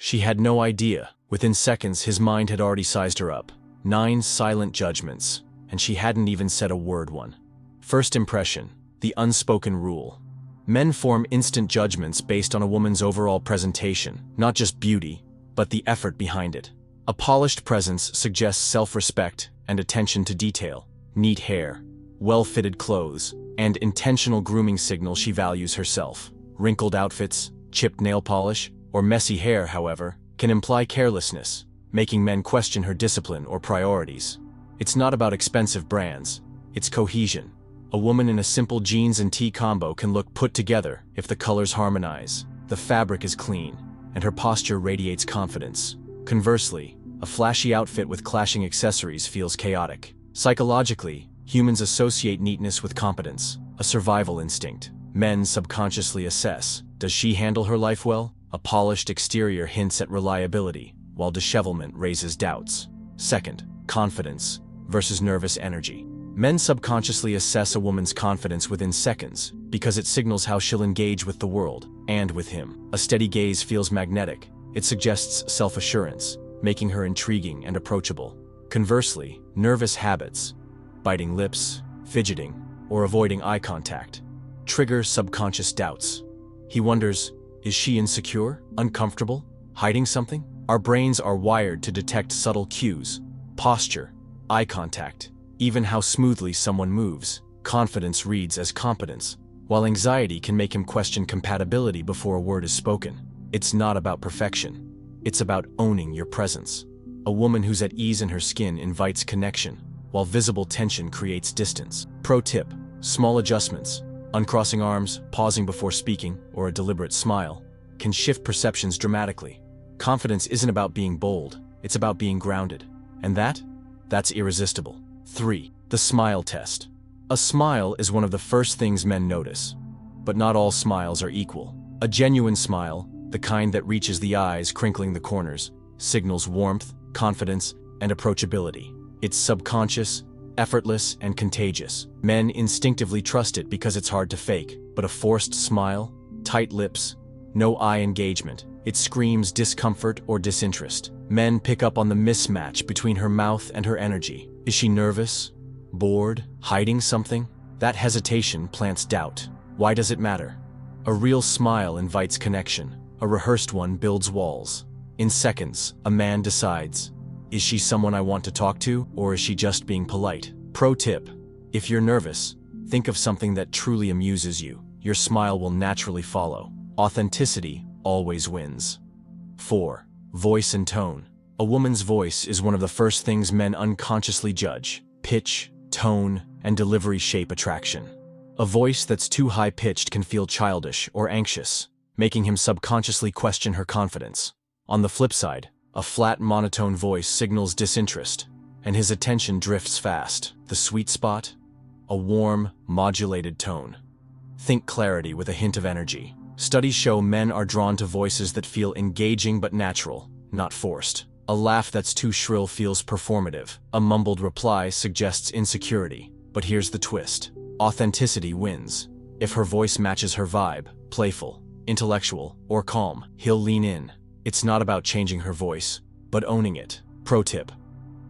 She had no idea. Within seconds, his mind had already sized her up. 9 silent judgments, and she hadn't even said a word one. First impression, the unspoken rule. Men form instant judgments based on a woman's overall presentation, not just beauty, but the effort behind it. A polished presence suggests self-respect and attention to detail. Neat hair, well-fitted clothes, and intentional grooming signal she values herself. Wrinkled outfits, chipped nail polish, or messy hair, however, can imply carelessness, making men question her discipline or priorities. It's not about expensive brands, it's cohesion. A woman in a simple jeans and tee combo can look put together if the colors harmonize, the fabric is clean, and her posture radiates confidence. Conversely, a flashy outfit with clashing accessories feels chaotic. Psychologically, humans associate neatness with competence, a survival instinct. Men subconsciously assess, does she handle her life well? A polished exterior hints at reliability, while dishevelment raises doubts. Second, confidence versus nervous energy. Men subconsciously assess a woman's confidence within seconds because it signals how she'll engage with the world and with him. A steady gaze feels magnetic. It suggests self-assurance, making her intriguing and approachable. Conversely, nervous habits, biting lips, fidgeting, or avoiding eye contact, trigger subconscious doubts. He wonders, is she insecure, uncomfortable, hiding something? Our brains are wired to detect subtle cues, posture, eye contact, even how smoothly someone moves. Confidence reads as competence, while anxiety can make him question compatibility before a word is spoken. It's not about perfection. It's about owning your presence. A woman who's at ease in her skin invites connection, while visible tension creates distance. Pro tip: small adjustments, uncrossing arms, pausing before speaking, or a deliberate smile, can shift perceptions dramatically. Confidence isn't about being bold, it's about being grounded. And that's irresistible. 3. The smile test. A smile is one of the first things men notice. But not all smiles are equal. A genuine smile, the kind that reaches the eyes, crinkling the corners, signals warmth, confidence, and approachability. It's subconscious, effortless, and contagious. Men instinctively trust it because it's hard to fake, but a forced smile, tight lips, no eye engagement, it screams discomfort or disinterest. Men pick up on the mismatch between her mouth and her energy. Is she nervous? Bored? Hiding something? That hesitation plants doubt. Why does it matter? A real smile invites connection. A rehearsed one builds walls. In seconds, a man decides, is she someone I want to talk to, or is she just being polite? Pro tip: if you're nervous, think of something that truly amuses you. Your smile will naturally follow. Authenticity always wins. 4. Voice and tone. A woman's voice is one of the first things men unconsciously judge. Pitch, tone, and delivery shape attraction. A voice that's too high-pitched can feel childish or anxious, making him subconsciously question her confidence. On the flip side, a flat, monotone voice signals disinterest, and his attention drifts fast. The sweet spot? A warm, modulated tone. Think clarity with a hint of energy. Studies show men are drawn to voices that feel engaging but natural, not forced. A laugh that's too shrill feels performative. A mumbled reply suggests insecurity. But here's the twist: authenticity wins. If her voice matches her vibe, playful, intellectual, or calm, he'll lean in. It's not about changing her voice, but owning it. Pro tip: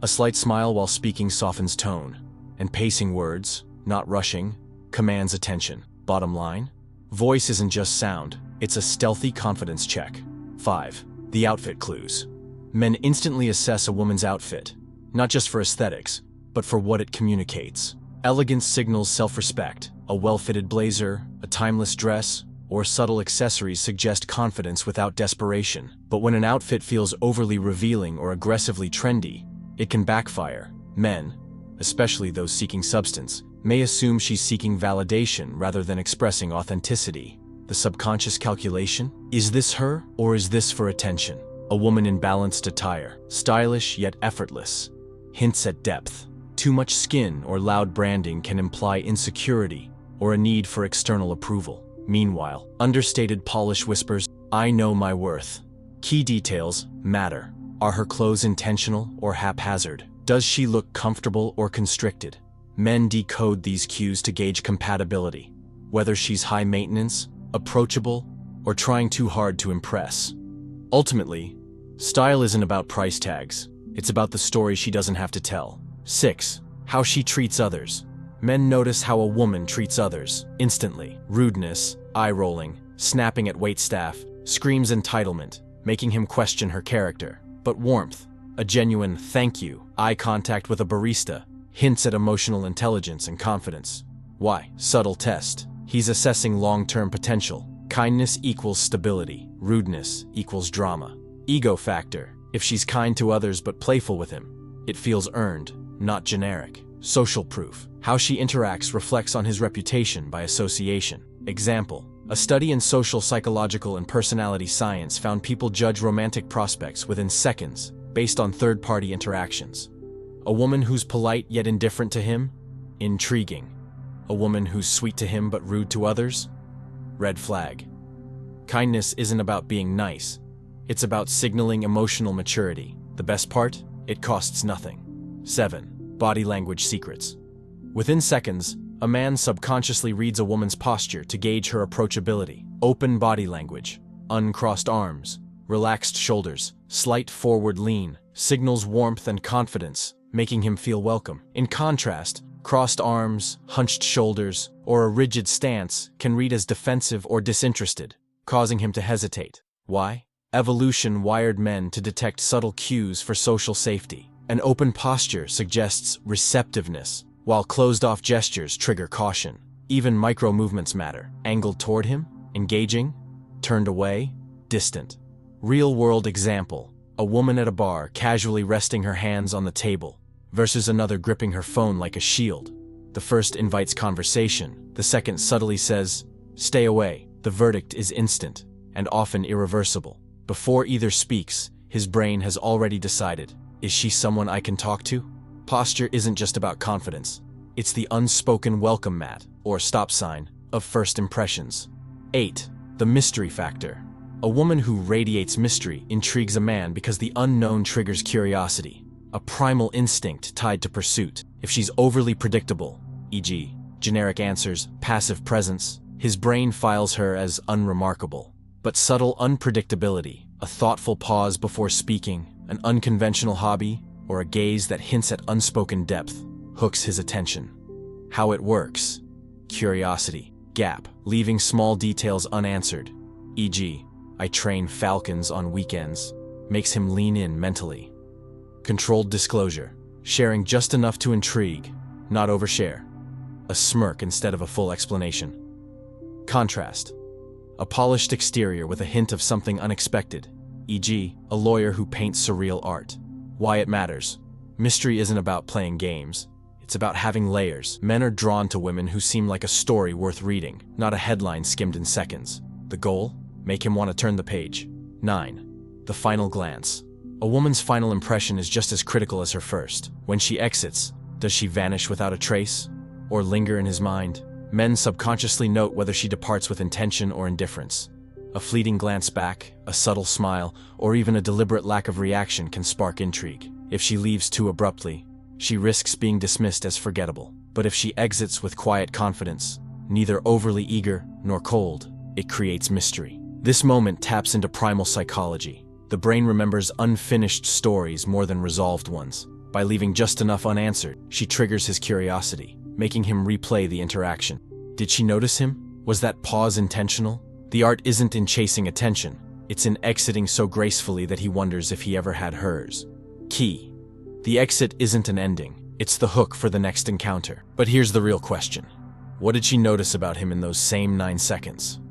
a slight smile while speaking softens tone, and pacing words, not rushing, commands attention. Bottom line: voice isn't just sound, it's a stealthy confidence check. 5. The outfit clues. Men instantly assess a woman's outfit, not just for aesthetics, but for what it communicates. Elegance signals self-respect. A well-fitted blazer, a timeless dress, or subtle accessories suggest confidence without desperation. But when an outfit feels overly revealing or aggressively trendy, it can backfire. Men, especially those seeking substance, may assume she's seeking validation rather than expressing authenticity. The subconscious calculation? Is this her, or is this for attention? A woman in balanced attire, stylish yet effortless, hints at depth. Too much skin or loud branding can imply insecurity or a need for external approval. Meanwhile, understated polish whispers, "I know my worth." Key details matter. Are her clothes intentional or haphazard? Does she look comfortable or constricted? Men decode these cues to gauge compatibility, whether she's high maintenance, approachable, or trying too hard to impress. Ultimately, Style isn't about price tags. It's about the story she doesn't have to tell. 6. How she treats others. Men notice how a woman treats others instantly. Rudeness, eye-rolling, snapping at waitstaff, screams entitlement, making him question her character. But warmth, a genuine thank you, eye contact with a barista, hints at emotional intelligence and confidence. Why? Subtle test. He's assessing long-term potential. Kindness equals stability. Rudeness equals drama. Ego factor. If she's kind to others but playful with him, it feels earned, not generic. Social proof. How she interacts reflects on his reputation by association. Example. A study in social, psychological, and personality science found people judge romantic prospects within seconds based on third-party interactions. A woman who's polite yet indifferent to him? Intriguing. A woman who's sweet to him but rude to others? Red flag. Kindness isn't about being nice. It's about signaling emotional maturity. The best part? It costs nothing. 7. Body language secrets. Within seconds, a man subconsciously reads a woman's posture to gauge her approachability. Open body language, uncrossed arms, relaxed shoulders, slight forward lean, signals warmth and confidence, making him feel welcome. In contrast, crossed arms, hunched shoulders, or a rigid stance can read as defensive or disinterested, causing him to hesitate. Why? Evolution wired men to detect subtle cues for social safety. An open posture suggests receptiveness, while closed-off gestures trigger caution. Even micro-movements matter. Angled toward him? Engaging? Turned away? Distant. Real-world example. A woman at a bar casually resting her hands on the table, versus another gripping her phone like a shield. The first invites conversation. The second subtly says, "Stay away." The verdict is instant, and often irreversible. Before either speaks, his brain has already decided, is she someone I can talk to? Posture isn't just about confidence. It's the unspoken welcome mat, or stop sign, of first impressions. 8. The mystery factor. A woman who radiates mystery intrigues a man because the unknown triggers curiosity, a primal instinct tied to pursuit. If she's overly predictable, e.g., generic answers, passive presence, his brain files her as unremarkable. But subtle unpredictability, a thoughtful pause before speaking, an unconventional hobby, or a gaze that hints at unspoken depth, hooks his attention. How it works. Curiosity. Gap. Leaving small details unanswered, e.g., I train falcons on weekends, makes him lean in mentally. Controlled disclosure. Sharing just enough to intrigue, not overshare. A smirk instead of a full explanation. Contrast. A polished exterior with a hint of something unexpected, e.g., a lawyer who paints surreal art. Why it matters. Mystery isn't about playing games. It's about having layers. Men are drawn to women who seem like a story worth reading, not a headline skimmed in seconds. The goal? Make him want to turn the page. 9. The final glance. A woman's final impression is just as critical as her first. When she exits, does she vanish without a trace? Or linger in his mind? Men subconsciously note whether she departs with intention or indifference. A fleeting glance back, a subtle smile, or even a deliberate lack of reaction can spark intrigue. If she leaves too abruptly, she risks being dismissed as forgettable. But if she exits with quiet confidence, neither overly eager nor cold, it creates mystery. This moment taps into primal psychology. The brain remembers unfinished stories more than resolved ones. By leaving just enough unanswered, she triggers his curiosity, making him replay the interaction. Did she notice him? Was that pause intentional? The art isn't in chasing attention. It's in exiting so gracefully that he wonders if he ever had hers. Key. The exit isn't an ending. It's the hook for the next encounter. But here's the real question. What did she notice about him in those same 9 seconds?